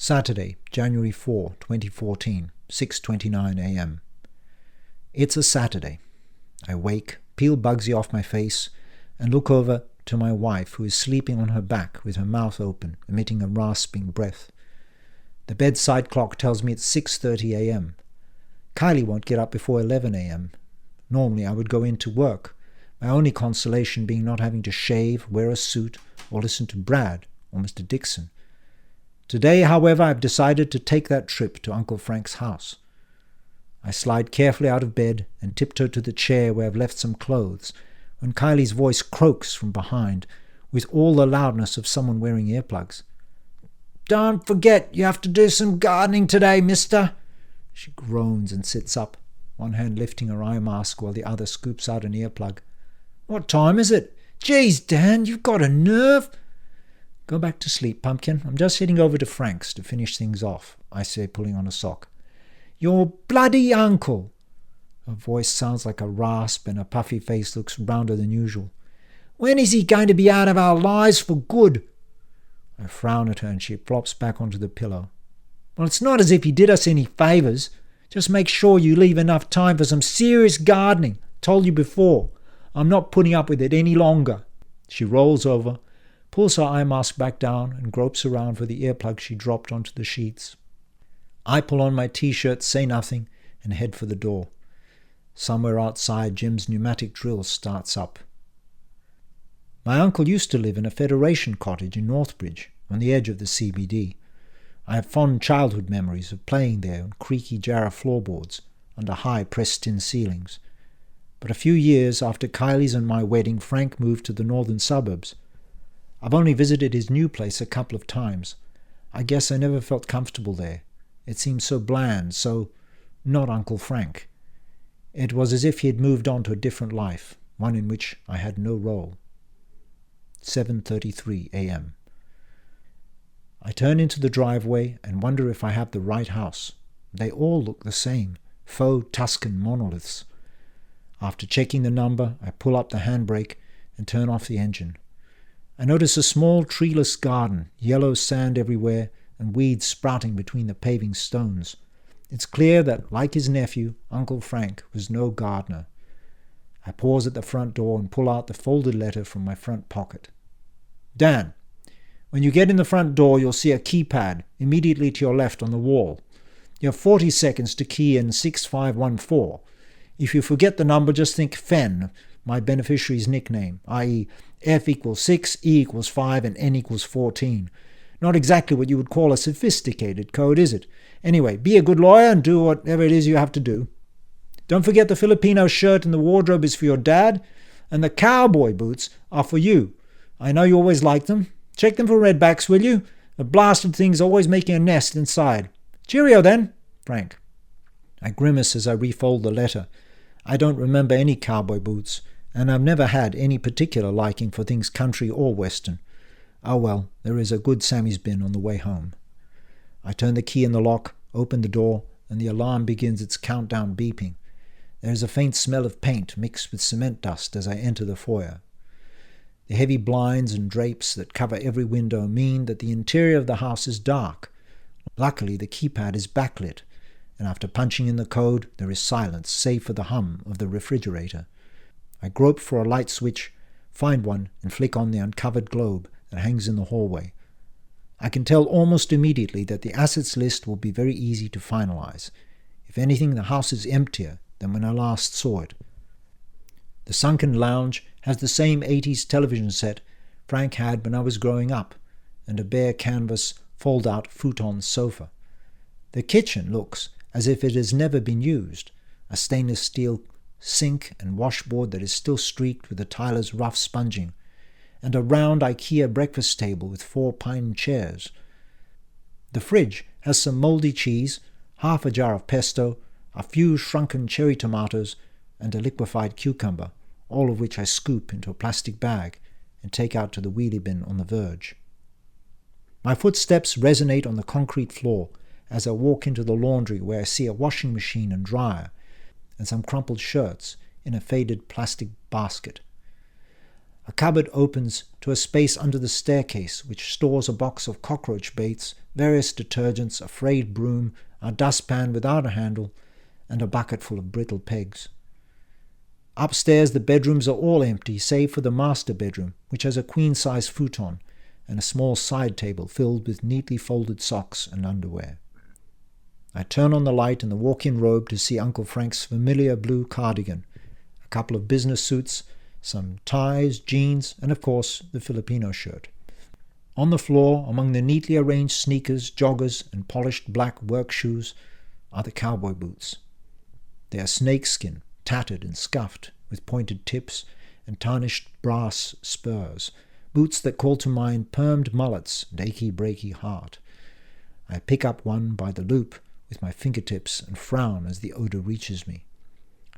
Saturday, January 4, 2014, 6:29 a.m. It's a Saturday. I wake, peel Bugsy off my face, and look over to my wife, who is sleeping on her back with her mouth open, emitting a rasping breath. The bedside clock tells me it's 6:30 a.m. Kylie won't get up before 11 a.m. Normally I would go in to work, my only consolation being not having to shave, wear a suit, or listen to Brad or Mr. Dixon. Today, however, I've decided to take that trip to Uncle Frank's house. I slide carefully out of bed and tiptoe to the chair where I've left some clothes, when Kylie's voice croaks from behind with all the loudness of someone wearing earplugs. "Don't forget you have to do some gardening today, mister." She groans and sits up, one hand lifting her eye mask while the other scoops out an earplug. "What time is it? Geez, Dan, you've got a nerve." "Go back to sleep, Pumpkin. I'm just heading over to Frank's to finish things off," I say, pulling on a sock. "Your bloody uncle!" Her voice sounds like a rasp and her puffy face looks rounder than usual. "When is he going to be out of our lives for good?" I frown at her and she flops back onto the pillow. "Well, it's not as if he did us any favours. Just make sure you leave enough time for some serious gardening. Told you before. I'm not putting up with it any longer." She rolls over, pulls her eye mask back down and gropes around for the earplug she dropped onto the sheets. I pull on my t-shirt, say nothing, and head for the door. Somewhere outside, Jim's pneumatic drill starts up. My uncle used to live in a Federation cottage in Northbridge, on the edge of the CBD. I have fond childhood memories of playing there on creaky Jarrah floorboards under high pressed-tin ceilings. But a few years after Kylie's and my wedding, Frank moved to the northern suburbs. I've only visited his new place a couple of times. I guess I never felt comfortable there. It seemed so bland, so not Uncle Frank. It was as if he had moved on to a different life, one in which I had no role. 7:33 a.m. I turn into the driveway and wonder if I have the right house. They all look the same, faux Tuscan monoliths. After checking the number, I pull up the handbrake and turn off the engine. I notice a small treeless garden, yellow sand everywhere, and weeds sprouting between the paving stones. It's clear that, like his nephew, Uncle Frank was no gardener. I pause at the front door and pull out the folded letter from my front pocket. "Dan, when you get in the front door, you'll see a keypad immediately to your left on the wall. You have 40 seconds to key in 6514. If you forget the number, just think Fen, my beneficiary's nickname, i.e. F equals 6, E equals 5, and N equals 14. Not exactly what you would call a sophisticated code, is it? Anyway, be a good lawyer and do whatever it is you have to do. Don't forget the Filipino shirt in the wardrobe is for your dad, and the cowboy boots are for you. I know you always like them. Check them for redbacks, will you? The blasted thing's always making a nest inside. Cheerio then, Frank." I grimace as I refold the letter. I don't remember any cowboy boots, and I've never had any particular liking for things country or western. Oh well, there is a good Sammy's bin on the way home. I turn the key in the lock, open the door, and the alarm begins its countdown beeping. There is a faint smell of paint mixed with cement dust as I enter the foyer. The heavy blinds and drapes that cover every window mean that the interior of the house is dark. Luckily, the keypad is backlit, and after punching in the code, there is silence, save for the hum of the refrigerator. I grope for a light switch, find one, and flick on the uncovered globe that hangs in the hallway. I can tell almost immediately that the assets list will be very easy to finalize. If anything, the house is emptier than when I last saw it. The sunken lounge has the same 80s television set Frank had when I was growing up, and a bare canvas fold-out futon sofa. The kitchen looks as if it has never been used, a stainless steel sink and washboard that is still streaked with the tiler's rough sponging, and a round IKEA breakfast table with 4 pine chairs. The fridge has some mouldy cheese, half a jar of pesto, a few shrunken cherry tomatoes, and a liquefied cucumber, all of which I scoop into a plastic bag and take out to the wheelie bin on the verge. My footsteps resonate on the concrete floor as I walk into the laundry, where I see a washing machine and dryer and some crumpled shirts in a faded plastic basket. A cupboard opens to a space under the staircase which stores a box of cockroach baits, various detergents, a frayed broom, a dustpan without a handle, and a bucket full of brittle pegs. Upstairs the bedrooms are all empty save for the master bedroom, which has a queen-size futon and a small side table filled with neatly folded socks and underwear. I turn on the light in the walk-in robe to see Uncle Frank's familiar blue cardigan, a couple of business suits, some ties, jeans, and of course the Filipino shirt. On the floor, among the neatly arranged sneakers, joggers, and polished black work shoes, are the cowboy boots. They are snakeskin, tattered and scuffed, with pointed tips and tarnished brass spurs, boots that call to mind permed mullets and achy-breaky heart. I pick up one by the loop with my fingertips and frown as the odor reaches me.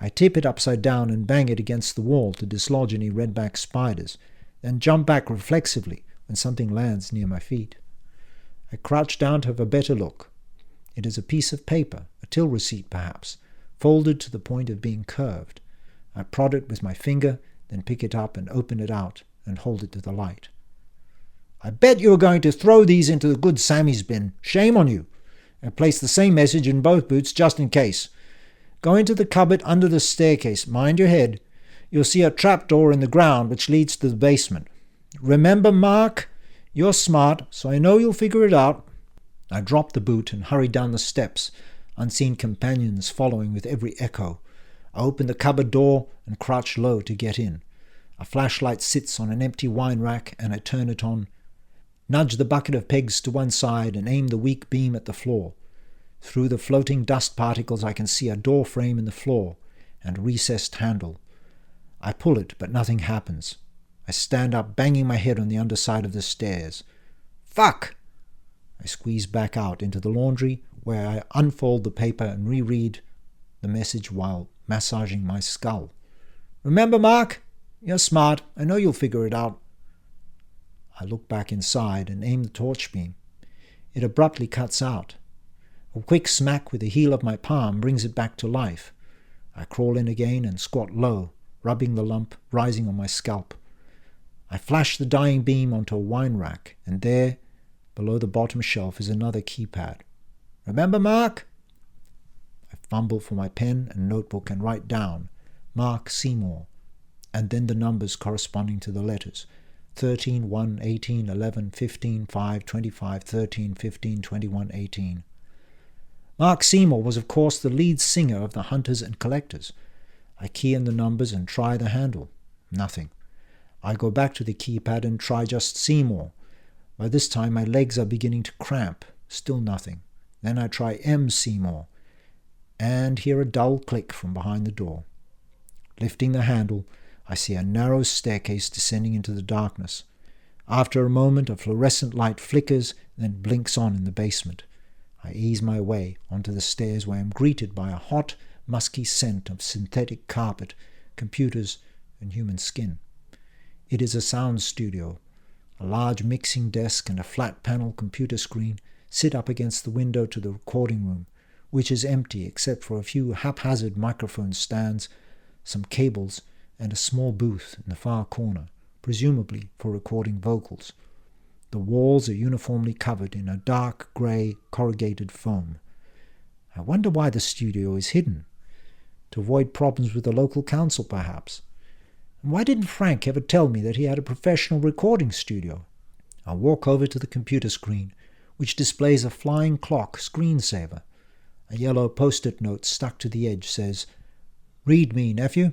I tip it upside down and bang it against the wall to dislodge any redback spiders, then jump back reflexively when something lands near my feet. I crouch down to have a better look. It is a piece of paper, a till receipt perhaps, folded to the point of being curved. I prod it with my finger, then pick it up and open it out and hold it to the light. "I bet you are going to throw these into the good Sammy's bin. Shame on you. And place the same message in both boots just in case. Go into the cupboard under the staircase. Mind your head. You'll see a trapdoor in the ground which leads to the basement. Remember, Mark, you're smart, so I know you'll figure it out." I drop the boot and hurry down the steps, unseen companions following with every echo. I open the cupboard door and crouch low to get in. A flashlight sits on an empty wine rack and I turn it on, nudge the bucket of pegs to one side and aim the weak beam at the floor. Through the floating dust particles I can see a door frame in the floor and a recessed handle. I pull it, but nothing happens. I stand up, banging my head on the underside of the stairs. "Fuck!" I squeeze back out into the laundry, where I unfold the paper and reread the message while massaging my skull. "Remember, Mark? You're smart. I know you'll figure it out." I look back inside and aim the torch beam. It abruptly cuts out. A quick smack with the heel of my palm brings it back to life. I crawl in again and squat low, rubbing the lump rising on my scalp. I flash the dying beam onto a wine rack, and there, below the bottom shelf, is another keypad. "Remember, Mark?" I fumble for my pen and notebook and write down Mark Seymour, and then the numbers corresponding to the letters: 13, 1, 18, 11, 15, 5, 25, 13, 15, 21, 18. Mark Seymour was, of course, the lead singer of the Hunters and Collectors. I key in the numbers and try the handle. Nothing. I go back to the keypad and try just Seymour. By this time my legs are beginning to cramp. Still nothing. Then I try M. Seymour, and hear a dull click from behind the door. Lifting the handle, I see a narrow staircase descending into the darkness. After a moment, a fluorescent light flickers and then blinks on in the basement. I ease my way onto the stairs, where I am greeted by a hot, musky scent of synthetic carpet, computers, and human skin. It is a sound studio. A large mixing desk and a flat-panel computer screen sit up against the window to the recording room, which is empty except for a few haphazard microphone stands, some cables, and a small booth in the far corner, presumably for recording vocals. The walls are uniformly covered in a dark grey corrugated foam. I wonder why the studio is hidden. To avoid problems with the local council, perhaps. And why didn't Frank ever tell me that he had a professional recording studio? I walk over to the computer screen, which displays a flying clock screensaver. A yellow post-it note stuck to the edge says, "Read me, nephew."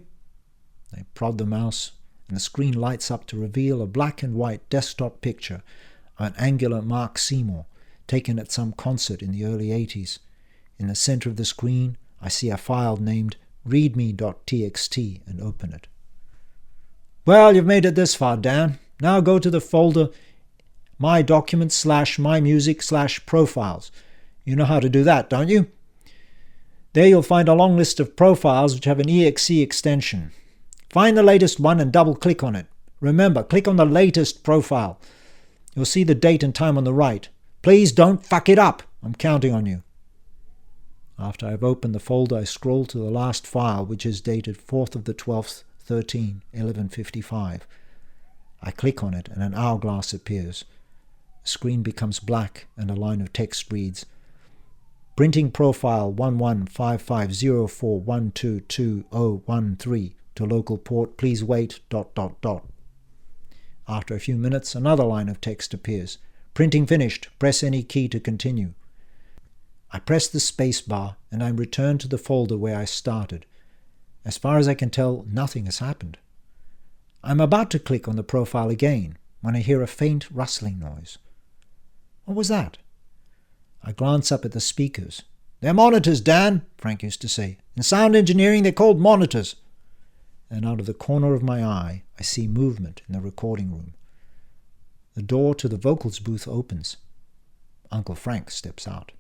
I prod the mouse, and the screen lights up to reveal a black and white desktop picture of an angular Mark Seymour, taken at some concert in the early 80s. In the center of the screen, I see a file named readme.txt and open it. "Well, you've made it this far, Dan. Now go to the folder My Documents / My Music / Profiles. You know how to do that, don't you? There you'll find a long list of profiles which have an exe extension. Find the latest one and double-click on it. Remember, click on the latest profile. You'll see the date and time on the right. Please don't fuck it up. I'm counting on you." After I've opened the folder, I scroll to the last file, which is dated 4th of the 12th, 11:55. I click on it and an hourglass appears. The screen becomes black and a line of text reads, "Printing profile 115504122013 to local port. Please wait, ... After a few minutes, another line of text appears. "Printing finished. Press any key to continue." I press the space bar and I'm returned to the folder where I started. As far as I can tell, nothing has happened. I'm about to click on the profile again when I hear a faint rustling noise. What was that? I glance up at the speakers. "They're monitors, Dan," Frank used to say. "In sound engineering, they're called monitors." And out of the corner of my eye, I see movement in the recording room. The door to the vocals booth opens. Uncle Frank steps out.